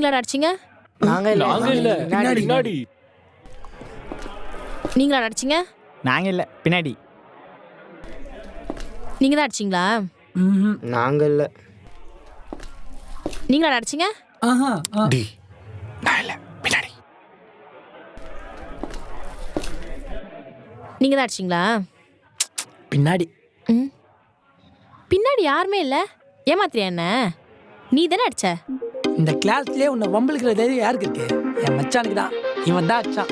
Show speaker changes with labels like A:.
A: நீங்களாடா அடிச்சீங்க?
B: நாங்க இல்ல பின்னாடி.
A: நீங்களாடா அடிச்சீங்க?
C: நாங்க இல்ல பின்னாடி.
A: நீங்க தான் அடிச்சீங்களா?
B: நாங்க இல்ல.
A: நீங்களாடா அடிச்சீங்க?
D: டி நான் இல்ல பின்னாடி.
A: நீங்க தான் அடிச்சீங்களா?
E: பின்னாடி.
A: பின்னாடி யாருமே இல்ல. ஏமாத்திரியா என்ன? நீ தானே அடிச்ச.
E: இந்த கிளாஸ்லயே உன்னை வம்பளுக்கிற தைரியம் யாருக்கு இருக்கு? என் மச்சானுக்கு தான். இவன் தான் அடிச்சான்.